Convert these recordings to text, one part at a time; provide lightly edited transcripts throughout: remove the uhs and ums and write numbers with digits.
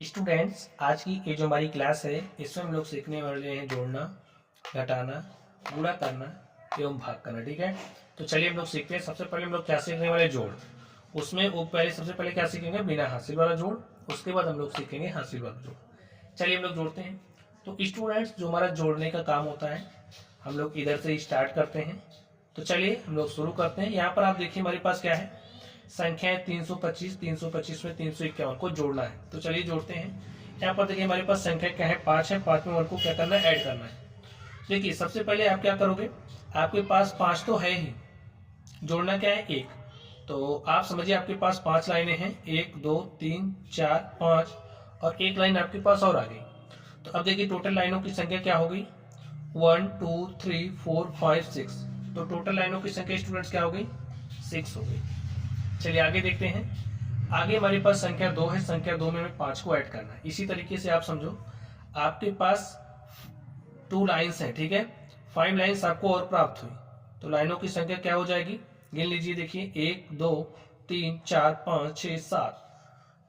Students, आज की ये जो हमारी क्लास है इसमें हम लोग सीखने वाले हैं जोड़ना, घटाना, गुणा करना एवं भाग करना। ठीक है, तो चलिए हम लोग सीखते हैं। सबसे पहले हम लोग क्या सीखने वाले, जोड़। उसमें वो सबसे पहले क्या सीखेंगे, बिना हासिल वाला जोड़। उसके बाद हम लोग सीखेंगे हासिल वाला जोड़। चलिए हम लोग जोड़ते हैं। तो स्टूडेंट्स, जो हमारा जोड़ने का काम होता है हम लोग इधर से स्टार्ट करते हैं। तो चलिए हम लोग शुरू करते हैं। यहाँ पर आप देखिए हमारे पास क्या है, संख्या है 325। 325 में 351 को जोड़ना है। तो चलिए जोड़ते हैं। यहाँ पर देखिए हमारे पास संख्या क्या है, 5 है। 5 में 1 को क्या करना है, ऐड करना है। देखिए सबसे पहले आप क्या करोगे, आपके पास 5 तो है ही, जोड़ना क्या है, 1। तो आप समझिए आपके पास 5 लाइनें हैं, 1 2 3 4 5, और एक लाइन आपके पास और आ गई। तो अब देखिए टोटल लाइनों की संख्या क्या हो गई, 1 2 3 4 5 6। तो टोटल लाइनों की संख्या स्टूडेंट्स क्या हो गई, 6 हो गई। चलिए आगे देखते हैं। आगे हमारे पास संख्या 2 है। संख्या 2 में हमें 5 को ऐड करना है। इसी तरीके से आप समझो आपके पास 2 लाइन्स हैं, ठीक है, 5 लाइन्स आपको और प्राप्त हुई। तो लाइनों की संख्या क्या हो जाएगी, गिन लीजिए। देखिए 1 2 3 4 5 6 7।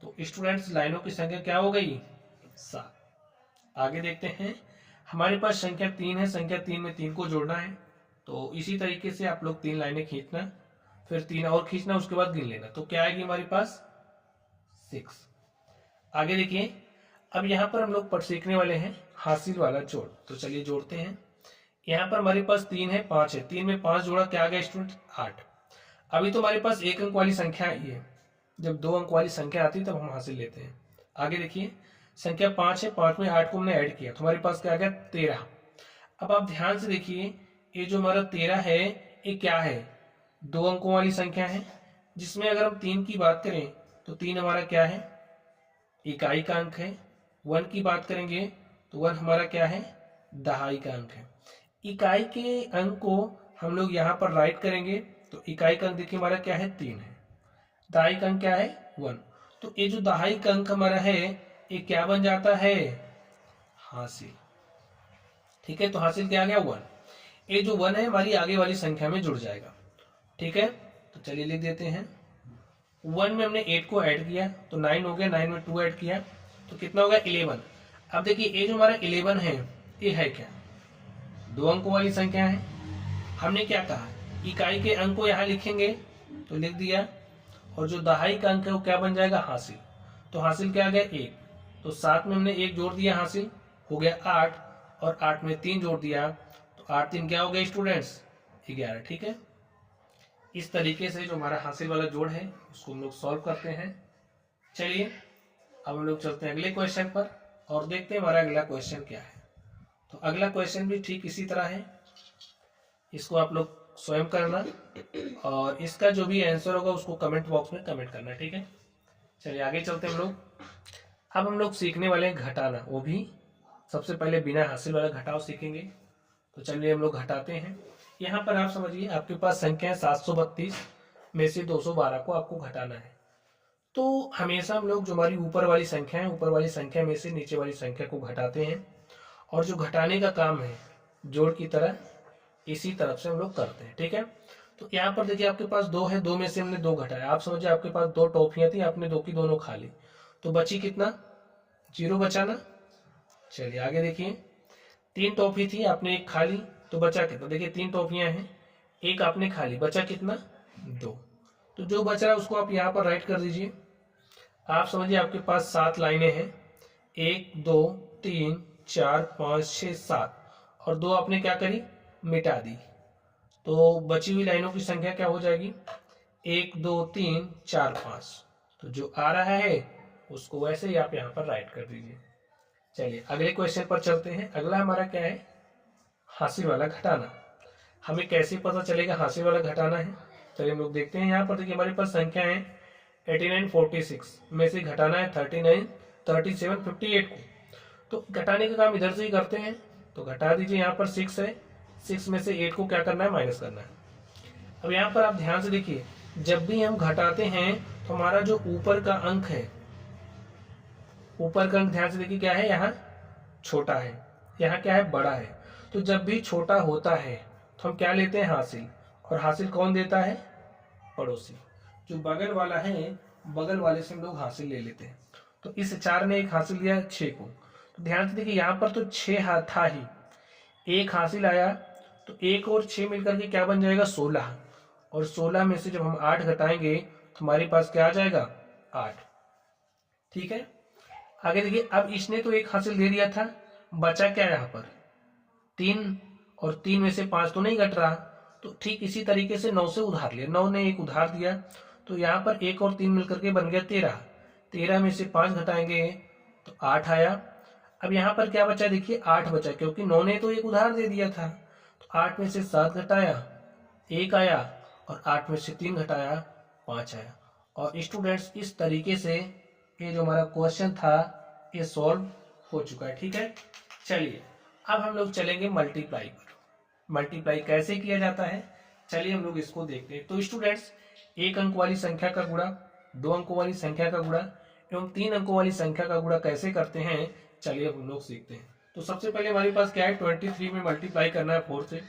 तो स्टूडेंट्स लाइनों की संख्या क्या हो गई, 7। आगे देखते हैं। हमारे पास संख्या 3 है। संख्या 3 में 3 को जोड़ना है। तो इसी तरीके से आप लोग 3 लाइनें खींचना, फिर 3 और खींचना, उसके बाद गिन लेना। तो क्या आएगी हमारे पास, 6। आगे देखिए, अब यहाँ पर हम लोग सीखने वाले हैं हासिल वाला जोड़। तो चलिए जोड़ते हैं। यहाँ पर हमारे पास 3 है, 5 है। 3 में 5 जोड़ा, क्या आ गया स्टूडेंट, 8। अभी तो हमारे पास 1 अंक वाली संख्या आई है, जब 2 अंक वाली संख्या आती है तब हम हासिल लेते हैं। आगे देखिए, संख्या 5 है। 5 में 8 को हमने ऐड किया तो हमारे पास क्या आ गया, 13। अब आप ध्यान से देखिए, ये जो हमारा 13 है ये क्या है, 2 अंकों वाली संख्या है, जिसमें अगर हम 3 की बात करें तो 3 हमारा क्या है, इकाई का अंक है। 1 की बात करेंगे तो 1 हमारा क्या है, दहाई का अंक है। इकाई के अंक को हम लोग यहाँ पर राइट करेंगे तो इकाई का अंक देखिए हमारा क्या है, 3 है। दहाई का अंक क्या है, 1। तो ये जो दहाई का अंक हमारा है ये क्या बन जाता है, हासिल। ठीक है, तो हासिल क्या आ गया, 1। ये जो 1 है हमारी आगे वाली संख्या में जुड़ जाएगा। ठीक है, तो चलिए लिख देते हैं। 1 में हमने 8 को ऐड किया तो 9 हो गया। 9 में 2 ऐड किया तो कितना हो गया, 11। अब देखिए ये जो हमारा 11 है ये है क्या, 2 अंकों वाली संख्या है। हमने क्या कहा, इकाई के अंक को यहाँ लिखेंगे तो लिख दिया, और जो दहाई का अंक है वो क्या बन जाएगा, हासिल। तो हासिल क्या आ गया, 1। तो 7 में हमने 1 जोड़ दिया, हासिल हो गया 8, और 8 में 3 जोड़ दिया तो 8 3 क्या हो गया स्टूडेंट्स, 11। ठीक है, इस तरीके से जो हमारा हासिल वाला जोड़ है उसको हम लोग सॉल्व करते हैं। चलिए अब हम लोग चलते हैं अगले क्वेश्चन पर और देखते हैं हमारा अगला क्वेश्चन क्या है। तो अगला क्वेश्चन भी ठीक इसी तरह है, इसको आप लोग स्वयं करना, और इसका जो भी आंसर होगा उसको कमेंट बॉक्स में कमेंट करना। ठीक है, चलिए आगे चलते हैं हम लोग। अब हम लोग सीखने वाले हैं घटाना, वो भी सबसे पहले बिना हासिल वाला घटाव सीखेंगे। तो चलिए हम लोग घटाते हैं। यहाँ पर आप समझिए आपके पास संख्या है 732 में से 212 को आपको घटाना है। तो हमेशा हम लोग जो हमारी ऊपर वाली संख्या है, ऊपर वाली संख्या में से नीचे वाली संख्या को घटाते हैं, और जो घटाने का काम है जोड़ की तरह इसी तरफ से हम लोग करते हैं। ठीक है, तो यहाँ पर देखिए आपके पास 2 है, 2 में से हमने 2 घटाया। आप समझिए आपके पास 2 टॉफियां थी, आपने 2 की दोनों खा ली, तो बची कितना, 0 बचा ना। चलिए आगे देखिए, 3 टॉफी थी, आपने 1 खा ली तो बचा कितना, देखिए 3 टॉफियां हैं, 1 आपने खा ली, बचा कितना, 2। तो जो बच रहा है उसको आप यहाँ पर राइट कर दीजिए। आप समझिए आपके पास 7 लाइनें हैं, 1 2 3 4 5 6 7, और 2 आपने क्या करी, मिटा दी। तो बची हुई लाइनों की संख्या क्या हो जाएगी, 1 2 3 4 5। तो जो आ रहा है उसको वैसे ही आप यहाँ पर राइट कर दीजिए। चलिए अगले क्वेश्चन पर चलते हैं। अगला हमारा क्या है, हासिल वाला घटाना। हमें कैसे पता चलेगा हासिल वाला घटाना है, चलिए हम लोग देखते हैं। यहाँ पर देखिए हमारे पास संख्या है 89 46 में से घटाना है 39 37 58 को। तो घटाने का काम इधर से ही करते हैं, तो घटा दीजिए। यहाँ पर 6 है, 6 में से 8 को क्या करना है, माइनस करना है। अब यहाँ पर आप ध्यान से देखिए, जब भी हम घटाते हैं तो हमारा जो ऊपर का अंक है, ऊपर का अंक ध्यान से देखिए क्या है, यहाँ छोटा है, यहाँ क्या है, बड़ा है। तो जब भी छोटा होता है तो हम क्या लेते हैं, हासिल। और हासिल कौन देता है, पड़ोसी। जो बगल वाला है बगल वाले से हम लोग हासिल ले लेते हैं। तो इस 4 ने एक हासिल किया 6 को। तो ध्यान से देखिए यहाँ पर तो 6 था ही, एक हासिल आया, तो 1 और 6 मिलकर के क्या बन जाएगा 16, और 16 में से जब हम 8 घटाएंगे तो हमारे पास क्या आ जाएगा 8। ठीक है, आगे देखिए, अब इसने तो एक हासिल दे दिया था, बचा क्या यहाँ पर 3, और 3 में से 5 तो नहीं घट रहा, तो ठीक इसी तरीके से 9 से उधार लिया, 9 ने एक उधार दिया, तो यहाँ पर 1 और 3 मिलकर के बन गया 13, 13 में से 5 घटाएंगे तो 8 आया। अब यहाँ पर क्या बचा देखिए 8 बचा, क्योंकि 9 ने तो एक उधार दे दिया था, तो 8 में से 7 घटाया 1 आया, और 8 में से 3 घटाया 5 आया। और स्टूडेंट्स इस तरीके से ये जो हमारा क्वेश्चन था ये सॉल्व हो चुका है। ठीक है, चलिए अब हम लोग चलेंगे मल्टीप्लाई पर। मल्टीप्लाई कैसे किया जाता है, चलिए हम लोग इसको देखते हैं। तो स्टूडेंट्स, 1 अंक वाली संख्या का गुणा, 2 अंकों वाली संख्या का गुणा एवं 3 अंकों वाली संख्या का गुणा कैसे करते हैं, चलिए अब हम लोग सीखते हैं। तो सबसे पहले हमारे पास क्या है, 23 में मल्टीप्लाई करना है 4 से,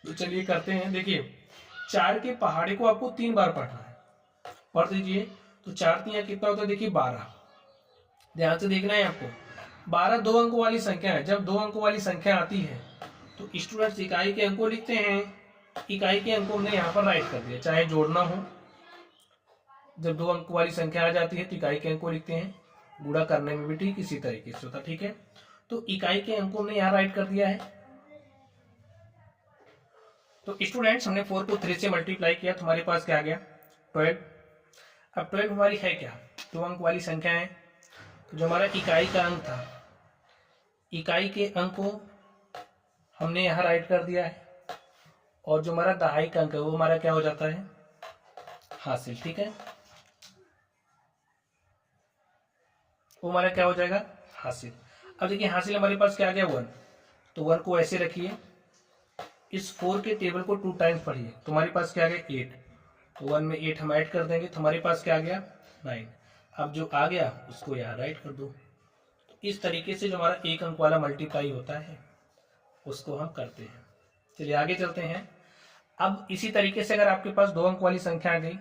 तो चलिए करते हैं। देखिए 4 के पहाड़े को आपको 3 बार पढ़ना है, पढ़ दीजिए। तो 4 3 कितना होता है, देखिए 12, ध्यान से देखना है आपको। 12 2 अंकों वाली संख्या है, जब 2 अंकों वाली संख्या आती है तो स्टूडेंट्स इकाई के अंकों लिखते हैं, इकाई के अंकों हमने यहाँ पर राइट कर दिया, चाहे जोड़ना हो, जब 2 अंकों वाली संख्या आ जाती है तो इकाई के अंकों लिखते हैं, गुणा करने में भी ठीक इसी तरीके से होता। ठीक है, तो इकाई के अंकों हमने यहाँ राइट कर दिया है। तो स्टूडेंट्स हमने 4 को 3 से मल्टीप्लाई किया, तुम्हारे पास क्या आ गया 12। अब 12 हमारी है क्या, 2 अंक वाली संख्या है, तो जो हमारा इकाई का अंक था, इकाई के अंक को हमने यहाँ राइट कर दिया है, और जो हमारा दहाई का अंक है वो हमारा क्या हो जाता है हासिल। ठीक है, वो हमारा क्या हो जाएगा हासिल। अब देखिए हासिल हमारे पास क्या आ गया 1, तो 1 को ऐसे रखिए, इस 4 के टेबल को 2 टाइम्स पढ़िए, तुम्हारे पास क्या आ गया 8, तो 1 में 8 हम ऐड कर देंगे, तो हमारे पास क्या आ गया 9। अब जो आ गया उसको यहाँ राइट कर दो। तो इस तरीके से जो हमारा 1 अंक वाला मल्टीप्लाई होता है उसको हम करते हैं। चलिए आगे चलते हैं। अब इसी तरीके से अगर आपके पास 2 अंक वाली संख्या आ गई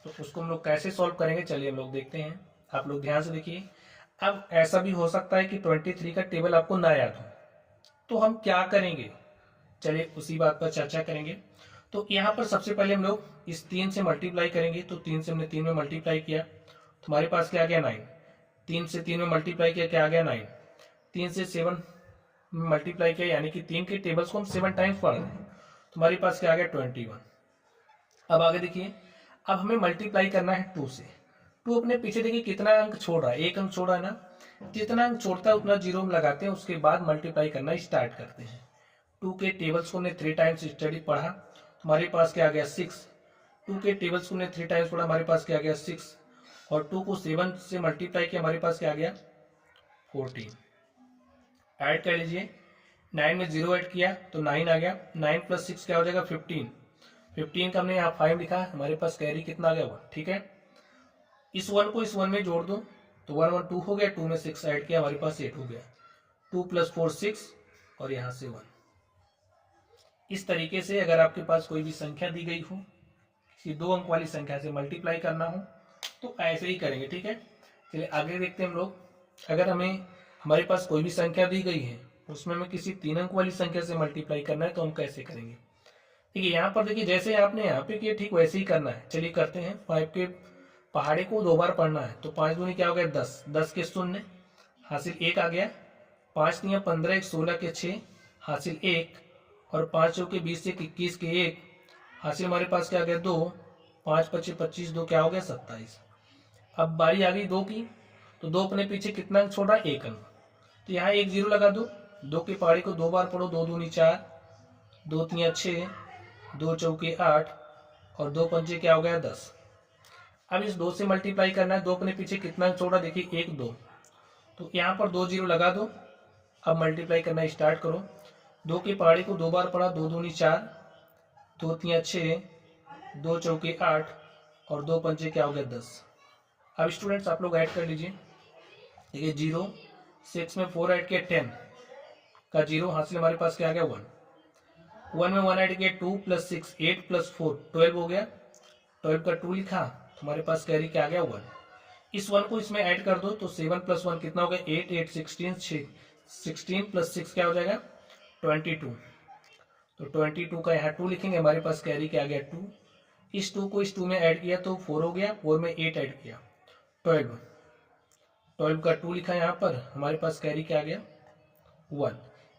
तो उसको हम लोग कैसे सॉल्व करेंगे, चलिए हम लोग देखते हैं। आप लोग ध्यान से देखिए। अब ऐसा भी हो सकता है कि 23 का टेबल आपको ना याद हो, तो हम क्या करेंगे, चलिए उसी बात पर चर्चा करेंगे। तो यहाँ पर सबसे पहले हम लोग इस 3 से मल्टीप्लाई करेंगे, तो 3 से हमने 3 में मल्टीप्लाई किया, तुम्हारे पास क्या आ गया 9। 3 से 3 में मल्टीप्लाई किया, क्या आ गया 9। 3 से 7 में मल्टीप्लाई किया, यानी कि 3 के टेबल्स को हम 7 टाइम्स पढ़ रहे हैं, तुम्हारे पास क्या आ गया 21। अब आगे देखिए, अब हमें मल्टीप्लाई करना है 2 से। 2 अपने पीछे देखिए कितना अंक छोड़ रहा है, 1 अंक छोड़ रहा है ना, जितना अंक छोड़ता है उतना जीरो में लगाते हैं, उसके बाद मल्टीप्लाई करना स्टार्ट करते हैं। 2 के टेबल्स को हमने 3 टाइम्स स्टडी पढ़ा, हमारे पास क्या आ गया 6। 2 के टेबल्स को हमने 3 टाइम्स पढ़ा, हमारे पास क्या आ गया 6, और 2 को 7 से मल्टीप्लाई किया, हमारे पास क्या आ गया 14। ऐड कर लीजिए, 9 में 0 ऐड किया तो 9 आ गया, 9 + 6 क्या हो जाएगा 15। 15 का हमने यहाँ 5 लिखा, हमारे पास कैरी कितना आ गया 1। ठीक है, इस 1 को इस 1 में जोड़ दो, तो 1 1 2 हो गया, 2 में 6 ऐड किया, हमारे पास 8 हो गया। 2 + 4 6, और यहाँ से 1। इस तरीके से अगर आपके पास कोई भी संख्या दी गई हो, किसी 2 अंक वाली संख्या से मल्टीप्लाई करना हो तो ऐसे ही करेंगे। ठीक है, चलिए आगे देखते हैं हम लोग। अगर हमारे पास कोई भी संख्या दी गई है, उसमें हमें किसी 3 अंक वाली संख्या से मल्टीप्लाई करना है, तो हम कैसे करेंगे। ठीक है, यहाँ पर देखिए जैसे आपने यहाँ पे किया ठीक वैसे ही करना है। चलिए करते हैं। 5 के पहाड़े को 2 बार पढ़ना है, तो 5 दूनी क्या हो गया 10, 10 के 0 हासिल 1 आ गया, 5 × 15 1 16 के 6 हासिल 1, और 5 के 20 1 21 के 1 हासिल हमारे पास क्या आ गया 2, 5 × 25 25 2 क्या हो गया 27। अब बारी आ गई 2 की, तो 2 अपने पीछे कितना अंक छोड़ रहा है 1 अंक, तो यहाँ 1 0 लगा दो। 2 के पहाड़े को 2 बार पढ़ो, 2 दूनी 4, 2 3 6, 2 चौके 8, और 2 पंचे क्या हो गया 10। अब इस 2 से मल्टीप्लाई करना है, 2 अपने पीछे कितना अंक छोड़ा देखिए 1 2, तो यहाँ पर 2 0 लगा दो। अब मल्टीप्लाई करना स्टार्ट करो। 2 के पहाड़े को 2 बार पढ़ा, 2 दूनी 4, 2 3 6, 2 चौके 8, और 2 पंचे क्या हो गया 10। अब स्टूडेंट्स आप लोग ऐड कर लीजिए। देखिए 0 6 में 4 ऐड किया 10 का 0 हासिल हमारे पास क्या आ गया 1। 1 में 1 ऐड किया 2 + 6 8 + 4 12 हो गया। 12 का 2 लिखा, हमारे पास कैरी क्या आ गया 1। इस 1 को इसमें ऐड कर दो तो 7 + 1 कितना हो गया 8, 8 16, 16 + 6 क्या हो जाएगा 22। तो 22 का यहाँ 2 लिखेंगे, हमारे पास कैरी क्या आ गया 2। इस 2 को इस 2 में ऐड किया तो 4 हो गया, 4 में 8 ऐड किया 12, 12 का 2 लिखा यहाँ पर, हमारे पास कैरी क्या आ गया 1।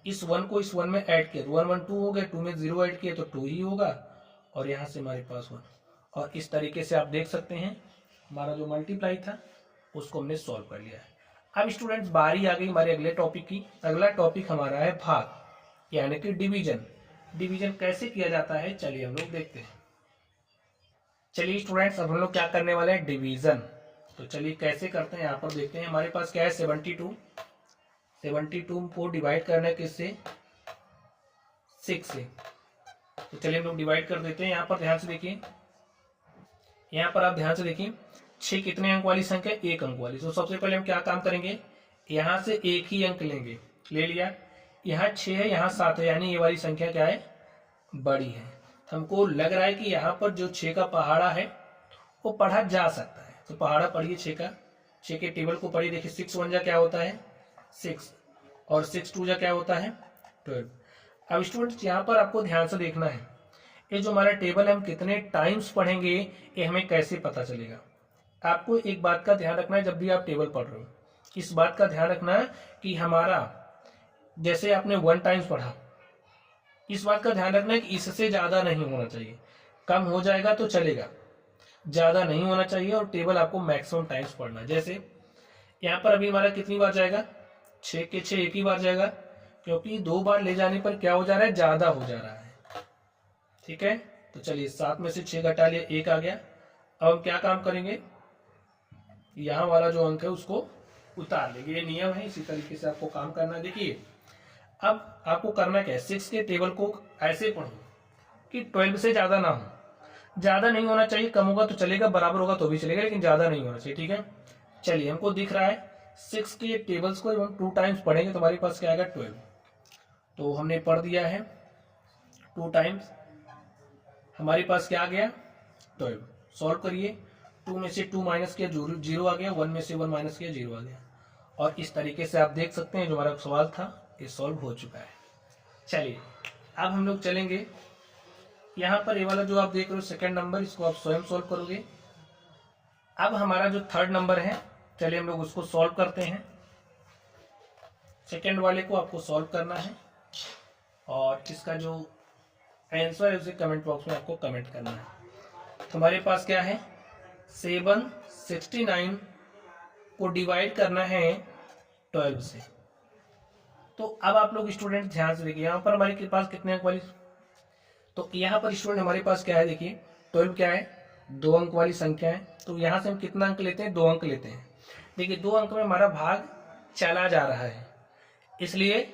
इस 1 को इस 1 में ऐड किया 1 1 2 हो गया, 2 में 0 ऐड किया तो 2 ही होगा, और यहाँ से हमारे पास 1। और इस तरीके से आप देख सकते हैं हमारा जो मल्टीप्लाई था उसको हमने सॉल्व कर लिया है। अब स्टूडेंट्स बारी आ गई हमारे अगले टॉपिक की। अगला टॉपिक हमारा है भाग यानी कि डिवीजन। डिवीजन कैसे किया जाता है चलिए हम लोग देखते हैं। चलिए स्टूडेंट्स अब हम लोग क्या करने वाले हैं डिवीजन। तो चलिए कैसे करते हैं यहाँ पर देखते हैं। हमारे पास क्या है 72, 72 को डिवाइड करना है किससे 6 से। तो चलिए हम लोग डिवाइड कर देते हैं। यहाँ पर ध्यान से देखिए, यहाँ पर आप ध्यान से देखिए 6 कितने अंक वाली संख्या 1 अंक वाली। तो सबसे पहले हम क्या काम करेंगे, यहाँ से एक ही अंक लेंगे, ले लिया। यहाँ 6 है यहाँ 7 है, यानी ये वाली संख्या क्या है बड़ी है। हमको लग रहा है कि यहाँ पर जो 6 का पहाड़ा है वो पढ़ा जा सकता है। तो पहाड़ा पढ़िए 6 का, 6 के टेबल को पढ़िए। देखिए 6 1 जा क्या होता है 6 और 6 2 जा क्या होता है 12। अब स्टूडेंट्स यहाँ पर आपको ध्यान से देखना है, ये जो हमारा टेबल है हम कितने टाइम्स पढ़ेंगे ये हमें कैसे पता चलेगा। आपको एक बात का ध्यान रखना है, जब भी आप टेबल पढ़ रहे हो इस बात का ध्यान रखना कि हमारा जैसे आपने 1 टाइम्स पढ़ा, इस बात का ध्यान रखना है कि इससे ज्यादा नहीं होना चाहिए। कम हो जाएगा तो चलेगा, ज्यादा नहीं होना चाहिए। और टेबल आपको मैक्सिमम टाइम्स पढ़ना है। जैसे यहाँ पर अभी हमारा कितनी बार जाएगा 6 के 6 एक ही बार जाएगा, क्योंकि 2 बार ले जाने पर क्या हो जा रहा है ज्यादा हो जा रहा है। ठीक है, तो चलिए 7 में से 6 घटा लिया 1 आ गया। अब हम क्या काम करेंगे, यहाँ वाला जो अंक है उसको उतार लेंगे। ये नियम है, इसी तरीके से आपको काम करना है। देखिए अब आपको करना क्या है, 6 के टेबल को ऐसे पढ़ो कि 12 से ज्यादा ना हो, ज्यादा नहीं होना चाहिए। कम होगा तो चलेगा, बराबर होगा तो भी चलेगा, लेकिन ज्यादा नहीं होना चाहिए। ठीक है, चलिए हमको दिख रहा है 6 के टेबल्स को हम 2 टाइम्स पढ़ेंगे तो हमारे पास क्या आएगा 12। तो हमने पढ़ दिया है 2 टाइम्स, हमारे पास क्या आ गया 12। सॉल्व करिए, 2 में से 2 माइनस किया 0 आ गया, 1 में से 1 माइनस किया 0 आ गया। और इस तरीके से आप देख सकते हैं जो हमारा सवाल था ये सॉल्व हो चुका है। चलिए अब हम लोग चलेंगे यहाँ पर, ये वाला जो आप देख रहे हो सेकंड नंबर, इसको आप स्वयं सॉल्व करोगे। अब हमारा जो थर्ड नंबर है चलिए हम लोग उसको सॉल्व करते हैं। सेकंड वाले को आपको सॉल्व करना है और इसका जो आंसर है उसे कमेंट बॉक्स में आपको कमेंट करना है। तो हमारे पास क्या है 769 को डिवाइड करना है 12 से। तो अब आप लोग स्टूडेंट ध्यान से देखिए, यहाँ पर हमारे पास कितने अंक वाली, तो यहाँ पर स्टूडेंट हमारे पास क्या है देखिए 12 क्या है 2 अंक वाली संख्या है। तो यहाँ से हम कितना अंक लेते हैं 2 अंक लेते हैं। देखिए 2 अंक में हमारा भाग चला जा रहा है, इसलिए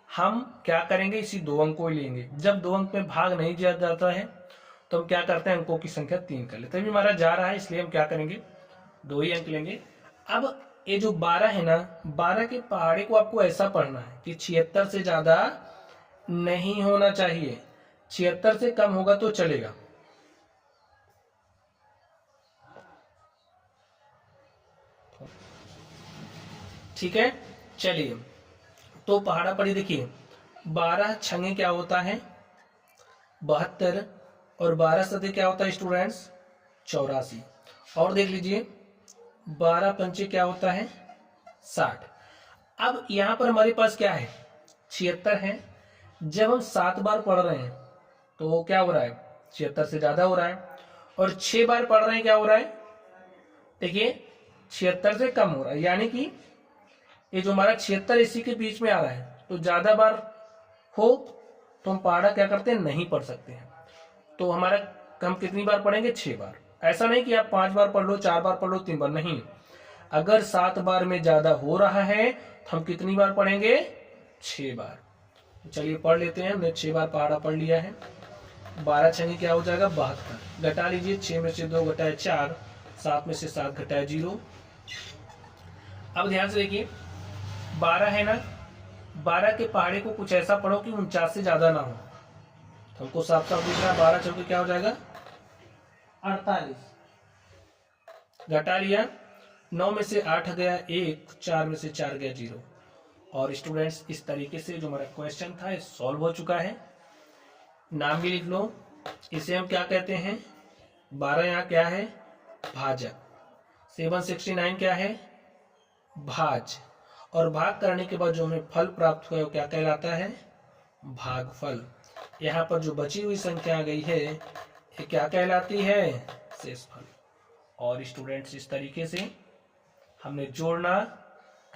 हम क्या करेंगे इसी 2 अंक को ही लेंगे। जब 2 अंक में भाग नहीं दिया जाता है तो हम क्या करते हैं अंकों की संख्या 3 कर लेते हैं। अभी हमारा जा रहा है इसलिए हम क्या करेंगे 2 ही अंक लेंगे। अब ये जो 12 है ना, 12 के पहाड़े को आपको ऐसा पढ़ना है कि 76 से ज्यादा नहीं होना चाहिए, 76 से कम होगा तो चलेगा। ठीक है, चलिए तो पहाड़ा पढ़ी। देखिए 12 छंगे क्या होता है 72 और 12 सते क्या होता है स्टूडेंट्स 84। और देख लीजिए 12 पंचे क्या होता है 60। अब यहां पर हमारे पास क्या है 76 है। जब हम 7 बार पढ़ रहे हैं तो क्या हो रहा है 76 से ज्यादा हो रहा है, और 6 बार पढ़ रहे हैं क्या हो रहा है देखिए 76 से कम हो रहा है, यानी कि ये जो हमारा 76 इसी के बीच में आ रहा है। तो ज्यादा बार हो तो हम पहाड़ा क्या करते हैं नहीं पढ़ सकते हैं। तो हमारा हम कितनी बार पढ़ेंगे 6 बार। ऐसा नहीं कि आप 5 बार पढ़ लो 4 बार पढ़ लो 3 बार, नहीं। अगर 7 बार में ज्यादा हो रहा है तो हम कितनी बार पढ़ेंगे 6 बार। चलिए पढ़ लेते हैं, हमने 6 बार पहाड़ा पढ़ लिया है। 12 छंगे क्या हो जाएगा 72। घटा लीजिए 6 में से 2 घटाए 4, 7 में से 7 घटाए 0। अब ध्यान से देखिए 12 है ना, 12 के पहाड़े को कुछ ऐसा पढ़ो कि 49 से ज्यादा ना हो। तो हमको साफ साफ दिख रहा है 12 चौके क्या हो जाएगा 48। घटा लिया 9 में से 8 गया 1, 4 में से 4 गया 0। और स्टूडेंट्स इस तरीके से जो हमारा क्वेश्चन था सॉल्व हो चुका है। नाम भी लिख लो। इसे हम क्या कहते हैं, 12 यहाँ क्या है, भाजक। 769 क्या है, भाज। और भाग करने के बाद जो हमें फल प्राप्त हुआ है वो क्या कहलाता है, भागफल। यहाँ पर जो बची हुई संख्या आ गई है ये क्या कहलाती है, शेषफल। और स्टूडेंट्स इस तरीके से हमने जोड़ना,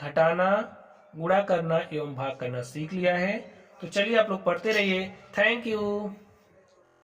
घटाना, गुणा करना एवं भाग करना सीख लिया है। तो चलिए आप लोग पढ़ते रहिए। Thank you.